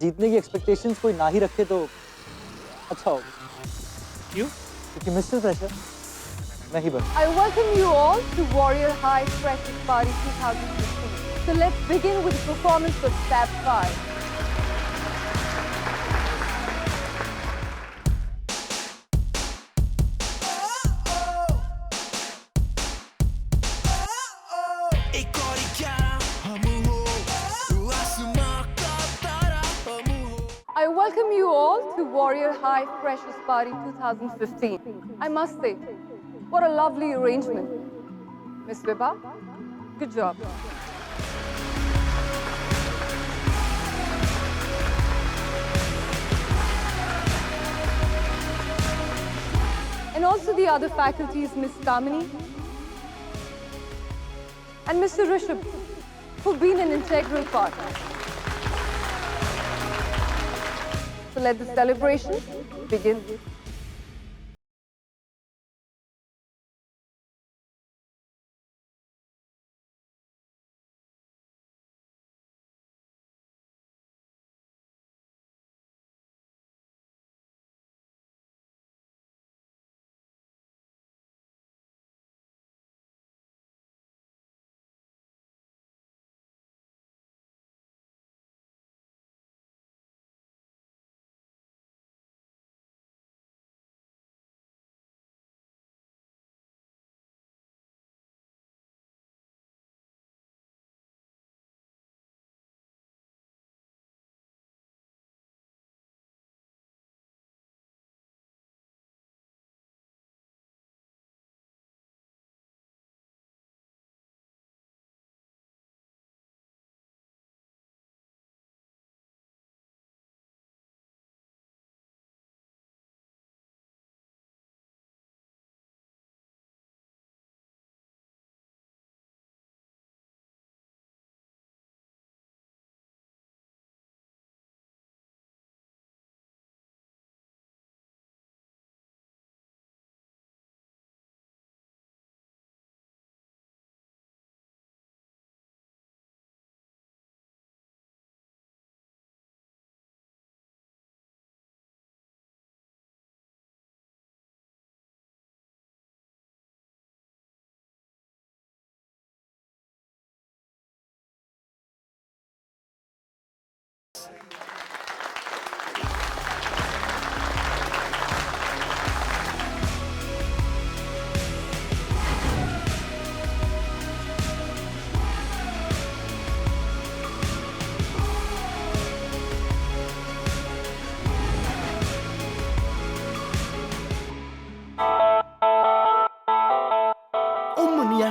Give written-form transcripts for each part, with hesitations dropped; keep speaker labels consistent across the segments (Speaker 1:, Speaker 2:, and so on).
Speaker 1: जीतने की एक्सपेक्टेशंस कोई ना ही रखे तो अच्छा हो।
Speaker 2: क्यों?
Speaker 1: क्योंकि मिस्टर फ्रेशर मैं ही बन।
Speaker 3: I welcome you all to Warrior High Freshers Party 2015. So let's begin with the performance of Fab 5. I welcome you all to Warrior High Freshers Party 2015. I must say, what a lovely arrangement. Miss Vibha, good job. And also the other faculties, Miss Kamini and Mr. Rishabh, who've been an integral part. So let the celebration begin.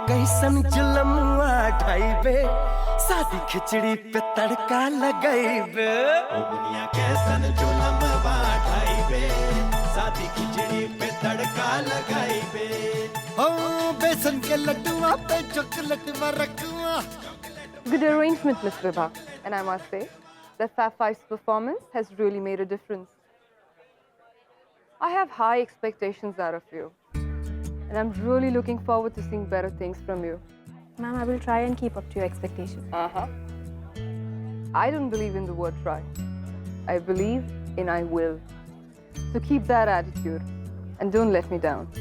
Speaker 4: कैसन जुलमुआ ढाईबे शादी खिचड़ी पे तड़का लगाईबे।
Speaker 5: दुनिया कैसन जुलमुआ ढाईबे शादी खिचड़ी पे तड़का लगाईबे।
Speaker 4: ओ बेसन के लड्डुआ पे chocolate रखुआ।
Speaker 3: Good arrangement, Miss Vibha. And I must say that Fab 5's performance has really made a difference. I have high expectations out of you. And I'm really looking forward to seeing better things from you.
Speaker 6: Ma'am, I will try and keep up to your expectations.
Speaker 3: I don't believe in the word try. I believe in I will. So keep that attitude and don't let me down.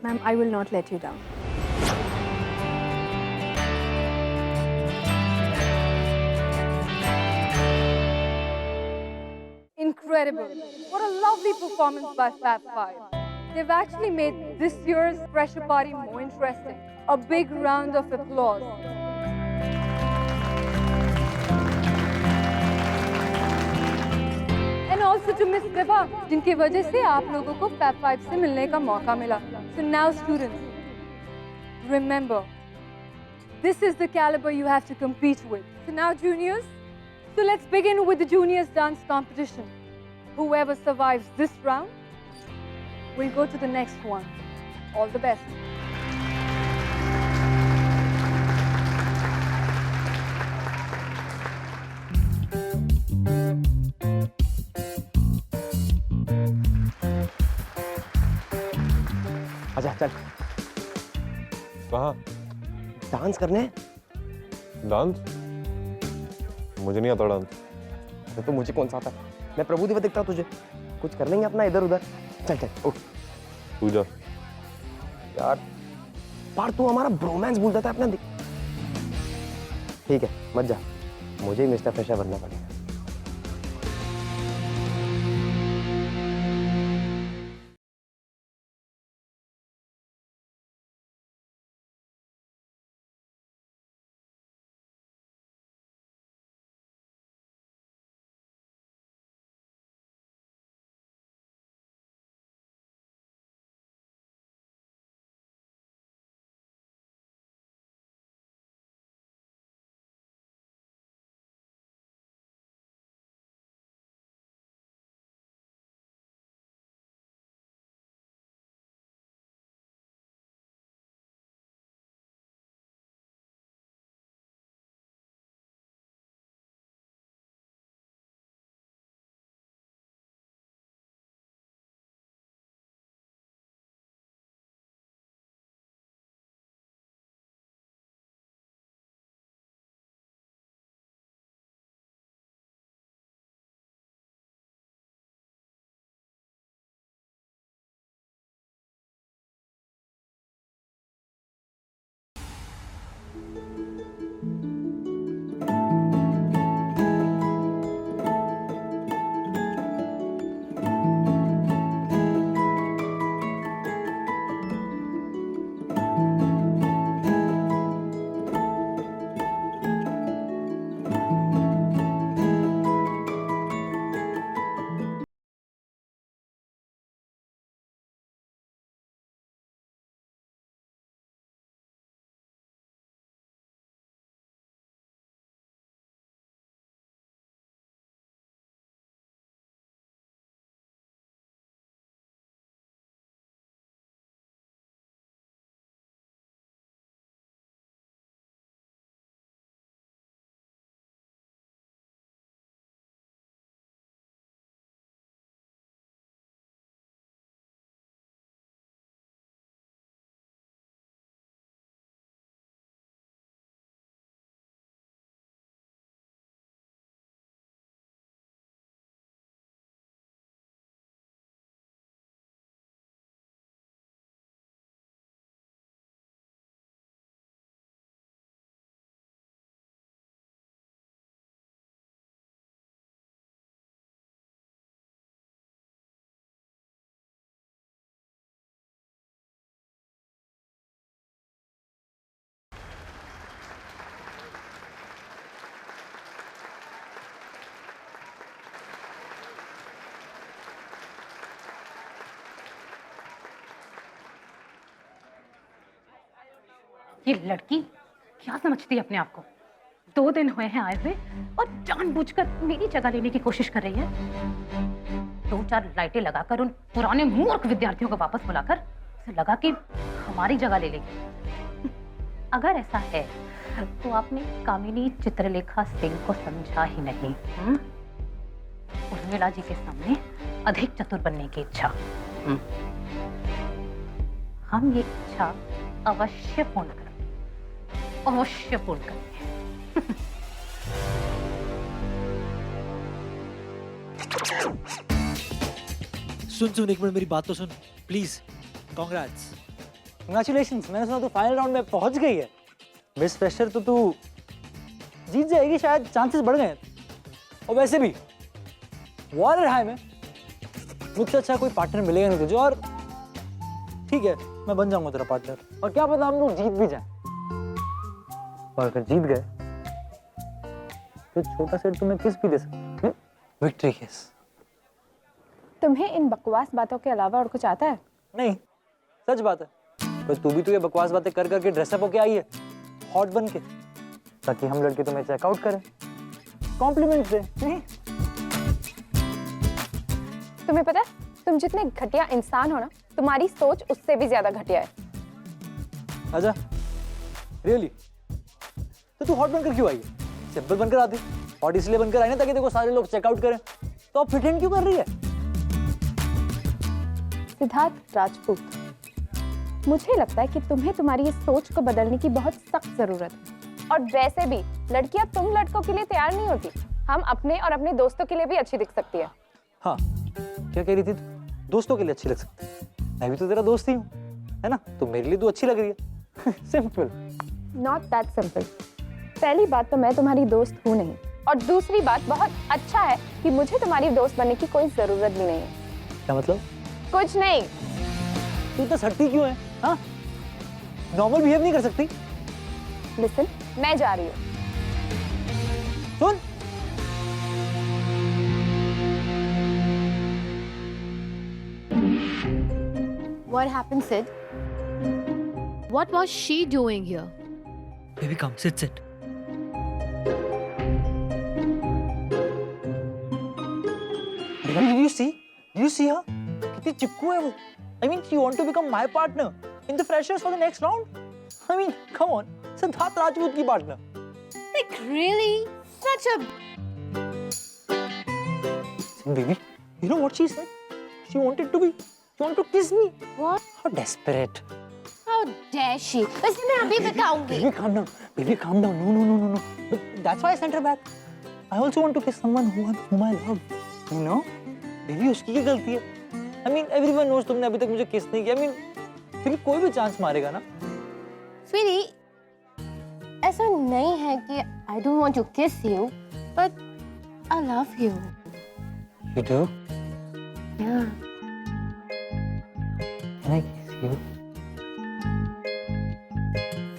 Speaker 6: Ma'am, I will not let you down.
Speaker 3: Incredible. What a lovely performance by Fab 5. They've actually made this year's Fresher Party more interesting. A big round of applause. And also to Miss Vibha, जिनकी वजह से आप लोगों को Fab 5 से मिलने का मौका मिला. So now students, remember, this is the caliber you have to compete with. So now juniors, so let's begin with the juniors dance competition. Whoever survives this round, we'll go to the next one. All the best.
Speaker 1: आजा चल।
Speaker 7: कहाँ?
Speaker 1: Dance करने।
Speaker 7: Dance? मुझे नहीं आता dance.
Speaker 2: तो मुझे कौन सा आता है? मैं प्रभु देवा दिखता तुझे? कुछ कर लेंगे अपना इधर उधर। चल चल उठ।
Speaker 7: तू जा।
Speaker 2: यार पर तू हमारा ब्रोमांस भूल जाता है अपना। ठीक है मत जा, मुझे ही मिस्टर फ्रेशर बनना पड़ेगा।
Speaker 8: ये लड़की क्या समझती है अपने आप को? 2 दिन हुए हैं आए हुए और जानबूझकर मेरी जगह लेने की कोशिश कर रही है। 2-4 लाइटें लगाकर उन पुराने मूर्ख विद्यार्थियों को वापस बुलाकर उसे लगा कि हमारी जगह ले लेगी। अगर ऐसा है तो आपने कामिनी चित्रलेखा सिंह को समझा ही नहीं। उर्मिला जी के सामने अधिक चतुर बनने की इच्छा। हम ये इच्छा अवश्य पूर्ण करेंगे, अवश्य पूर्ण करेंगे।
Speaker 1: सुन एक मिनट मेरी बात तो सुन प्लीज। Congrats, congratulations. मैंने सुना तू फाइनल राउंड में पहुंच गई है। मिस फ्रेशर तो तू जीत जाएगी शायद, चांसेस बढ़ गए। और वैसे भी वॉरियर हाई में मुझसे अच्छा कोई पार्टनर मिलेगा नहीं तुझे। और ठीक है मैं बन जाऊंगा तेरा पार्टनर, और क्या पता हम लोग जीत भी जाए। और अगर जीत गए तो छोटा सेट तुम्हें किस भी दे सकते, विक्ट्री किस।
Speaker 6: तुम्हें इन बकवास बातों के अलावा और कुछ आता है?
Speaker 1: नहीं सच बात है, बस तू भी तो ये बकवास बातें कर करके ड्रेसअप होके आई है हॉट बन के, ताकि हम लड़के तुम्हें चेकआउट करें, कॉम्प्लीमेंट दे।
Speaker 6: तुम्हें पता है तुम जितने घटिया इंसान हो ना, तुम्हारी सोच उससे भी ज्यादा घटिया है।
Speaker 1: अच्छा रियली? तो तू हॉट बनकर क्यों आई है? सिंपल बनकर आती। हॉट इसलिए बनकर आई ना ताकि देखो सारे लोग चेकआउट करें। तो अब फिट इन क्यों कर रही है?
Speaker 6: सिद्धार्थ राजपूत, मुझे लगता है कि तुम्हें तुम्हारी इस सोच को बदलने की बहुत सख्त जरूरत है। और वैसे भी लड़कियां तुम लड़कों के लिए तैयार नहीं होती। हम अपने और अपने दोस्तों के लिए भी अच्छी दिख सकती है।
Speaker 1: हाँ, क्या कह रही थी तू? दोस्तों के लिए अच्छी लग सकती है। मैं भी तो तेरा दोस्त ही हूँ, है ना? तो मेरे लिए तू अच्छी लग रही है। सिंपल।
Speaker 6: Not that simple. पहली बात तो मैं तुम्हारी दोस्त हूँ नहीं, और दूसरी बात बहुत अच्छा है कि मुझे तुम्हारी दोस्त बनने की कोई जरूरत भी नहीं है।
Speaker 1: क्या मतलब?
Speaker 6: कुछ नहीं।
Speaker 1: तू इतना सटती क्यों है? हाँ? नॉर्मल बिहेव नहीं कर सकती?
Speaker 6: लिसन, मैं जा रही हूँ।
Speaker 1: सुन,
Speaker 9: What happened, Sid? What was she doing here?
Speaker 1: baby come, sit. Did you see? Did you see her? कितनी चिपकू है वो? I mean, she want to become my partner in the freshers for the next round. I mean, come on, Siddharth Rajput की partner.
Speaker 9: Like, really? Such a...
Speaker 1: Baby, you know what she said? She wanted to kiss me.
Speaker 9: What?
Speaker 1: How desperate.
Speaker 9: How dare she? वैसे मैं अभी बताऊंगी.
Speaker 1: Baby, calm down. Baby, calm down. No. But that's why I sent her back. I also want to kiss someone whom I love. You know? Baby, उसकी क्या गलती है? I mean, everyone knows तुमने अभी तक मुझे kiss नहीं किया. I mean, फिर कोई भी chance मारेगा ना?
Speaker 9: Sweetie, ऐसा नहीं है कि I don't want to kiss you, but I love you.
Speaker 1: You do?
Speaker 9: Yeah.
Speaker 1: Can I kiss you?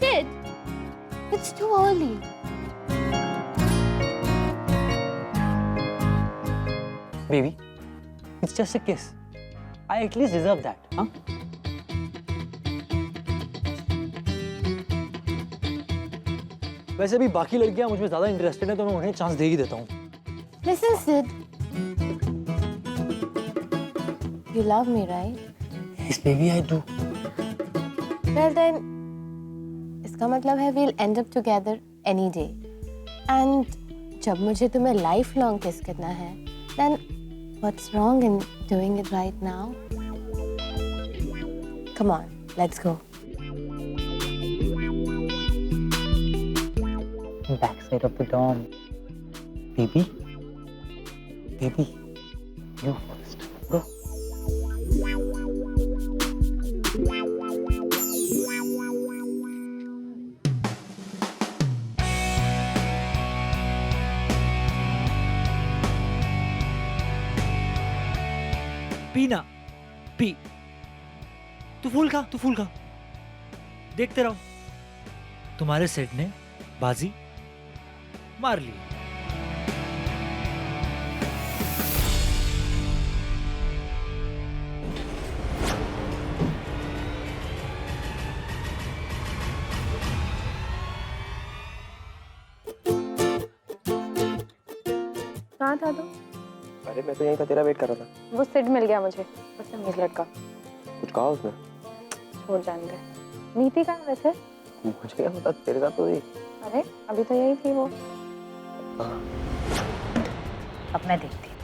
Speaker 9: Sid, it's too early.
Speaker 1: Baby, it's just a kiss. I at least deserve that, huh? वैसे भी बाकी लड़कियां मुझ में ज्यादा interested हैं तो मैं उन्हें चांस दे ही देता हूँ.
Speaker 9: Listen, Sid. You love me, right?
Speaker 1: Yes, baby, I do.
Speaker 9: Well then, इसका मतलब है we'll end up together any day. And जब मुझे तुम्हें lifelong kiss करना है, then what's wrong in doing it right now? Come on, let's go.
Speaker 1: Backside of the dorm. Baby, you first. Go. पीना, P. तू फूल खा. देखते रहो. तुम्हारे सेट ने बाजी मार ली.
Speaker 6: कहाँ था तू?
Speaker 2: अरे मैं तो यहीं था, तेरा वेट कर रहा था.
Speaker 6: वो सिड मिल गया मुझे, बदतमीज लड़का.
Speaker 2: कुछ कहा उसने?
Speaker 6: छोड़ जाने दे. नीति कहाँ है वैसे?
Speaker 2: मुझे क्या पता, तेरे साथ तो थी.
Speaker 6: अरे अभी तो यही थी वो.
Speaker 8: अब मैं देखती हूँ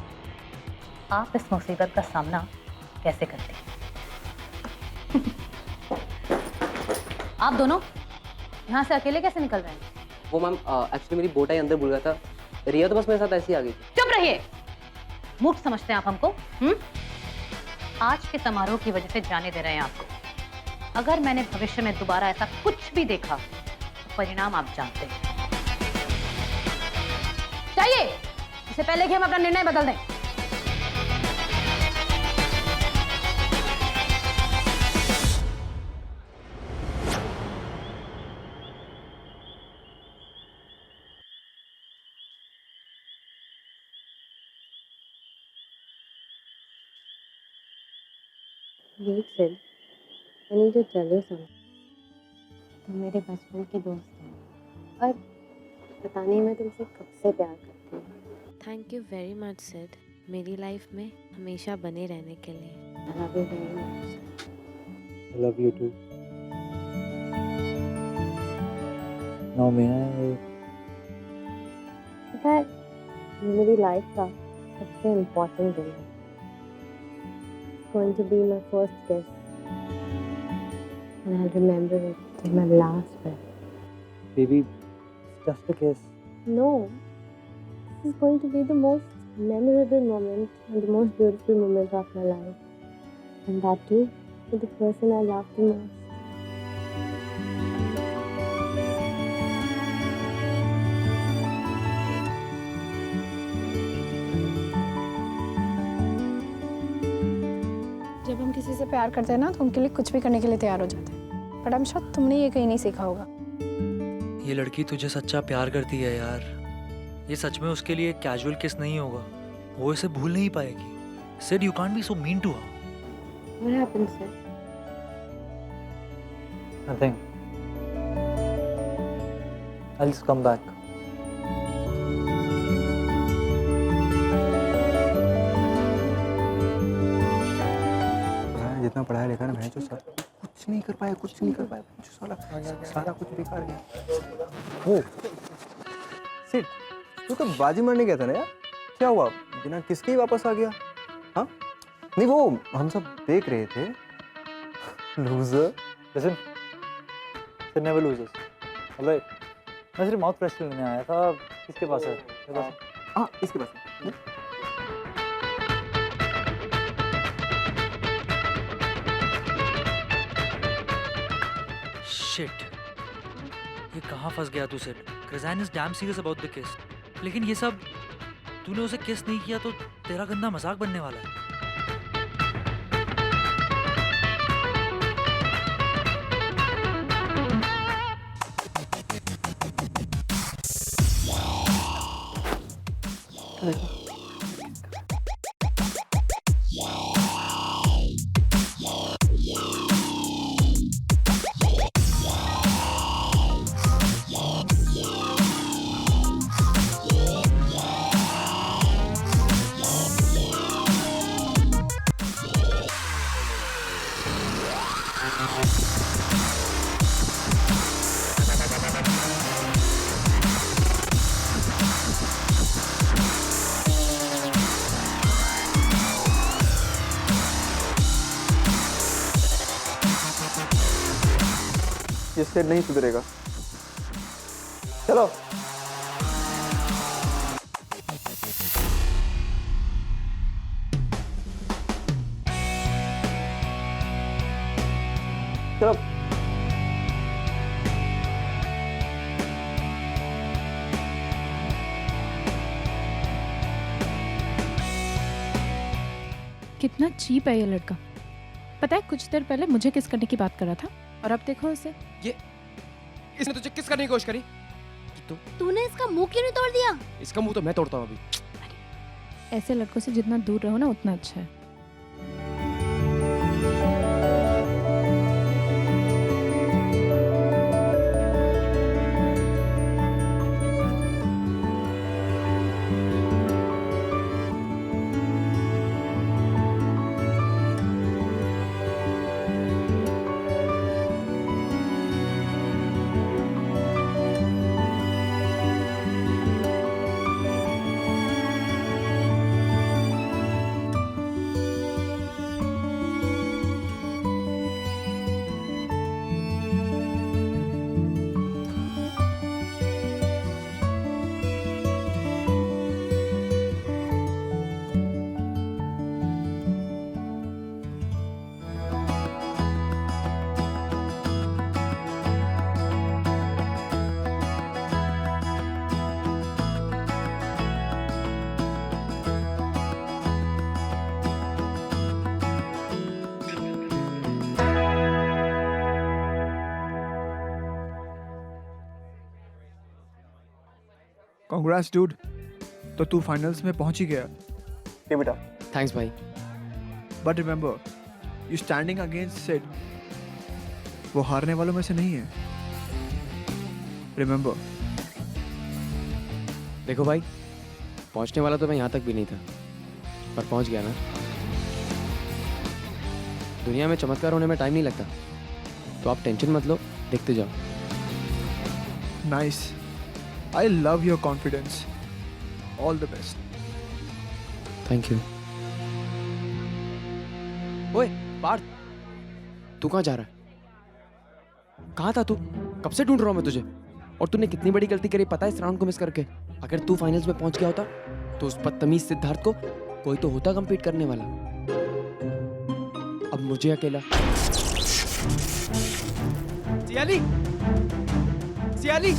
Speaker 8: आप इस मुसीबत का सामना कैसे करते हैं. आप दोनों यहाँ से अकेले कैसे निकल रहे हैं?
Speaker 2: वो मैम एक्चुअली मेरी बोट आई अंदर भूल गया था. रिया तो बस मेरे साथ ऐसे ही आ गई थी.
Speaker 8: चुप रहिए. मूर्ख समझते हैं आप हमको? आज के समारोह की वजह से जाने दे रहे हैं आपको. अगर मैंने भविष्य में दोबारा ऐसा कुछ भी देखा तो परिणाम आप जानते हैं. चाहिए इससे पहले कि हम अपना निर्णय बदल दें.
Speaker 9: Wait, Sid. I need to tell you something. तुम मेरे बचपन के दोस्त हो और पता नहीं मैं तुमसे कब से प्यार करती हूँ. Thank you very much, Sid. मेरी लाइफ में हमेशा बने रहने के लिए. I love you very much.
Speaker 1: I love you too. Now may I?
Speaker 9: पता है ये मेरी लाइफ का सबसे इम्पोर्टेंट दिन है. It's going to be my first kiss. And I'll remember it till my last breath.
Speaker 1: Baby, it's just a kiss.
Speaker 9: No, is going to be the most memorable moment and the most beautiful moment of my life. And that too with the person I love the most.
Speaker 6: जब हम किसी से प्यार करते हैं ना तो उनके लिए कुछ भी करने के लिए तैयार हो जाते हैं, बट आई एम श्योर तुमने ये कहीं नहीं सीखा होगा।
Speaker 1: ये लड़की तुझे सच्चा प्यार करती है यार। ये सच में उसके लिए कैजुअल किस नहीं होगा, वो इसे भूल नहीं पाएगी। Sid, you can't be so mean to her.
Speaker 9: What happened, sir?
Speaker 1: Nothing. I'll just come back.
Speaker 2: जितना पढ़ाया लिखा ना, जो सब कुछ नहीं कर पाया, सारा कुछ बेकार गया। वो सिड, तू तो बाजी मारने गया था ना यार, क्या हुआ? बिना किसके ही वापस आ गया? हाँ नहीं, वो हम सब देख रहे थे। Loser.
Speaker 1: Listen, Sid never loses. Alright. मैं सिर्फ माउथ फ्रेश लेने आया था। किसके पास है? मेरे पास है।
Speaker 2: हाँ, इसके पास है।
Speaker 1: Shit. ये कहाँ फंस गया तू Sid? Krizan is damn serious about the kiss. लेकिन ये सब तूने उसे किस नहीं किया तो तेरा गंदा मजाक बनने वाला है।
Speaker 2: ये सिड नहीं सुधरेगा। चलो। चलो।
Speaker 10: कितना चीप है ये लड़का। पता है कुछ देर पहले मुझे किस करने की बात कर रहा था और अब देखो उसे।
Speaker 11: ये इसने तुझे किस करने की कोशिश करी?
Speaker 9: तूने इसका मुंह क्यों नहीं तोड़ दिया?
Speaker 11: इसका मुंह तो मैं तोड़ता हूँ अभी।
Speaker 10: ऐसे लड़कों से जितना दूर रहो ना उतना अच्छा है।
Speaker 11: Congrats, dude. तो तू फाइनल्स में पहुंच ही गया।
Speaker 2: ये बेटा।
Speaker 11: थैंक्स भाई। But remember, you standing against Sid. वो हारने वालों में से नहीं है। Remember.
Speaker 12: देखो भाई, पहुंचने वाला तो मैं यहाँ तक भी नहीं था, पर पहुंच गया ना। दुनिया में चमत्कार होने में टाइम नहीं लगता, तो आप टेंशन मत लो, देखते जाओ।
Speaker 11: Nice. I love your confidence. All the best.
Speaker 12: Thank you. ओए पार्थ, तू कहाँ जा रहा है? कहाँ था तू? कब से ढूंढ रहा हूँ मैं तुझे। और तूने कितनी बड़ी गलती करी पता है इस राउंड को मिस करके। अगर तू फाइनल्स में पहुंच गया होता तो उस बदतमीज सिद्धार्थ को कोई तो होता कम्पीट करने वाला। अब मुझे अकेला।
Speaker 2: सियाली, सियाली,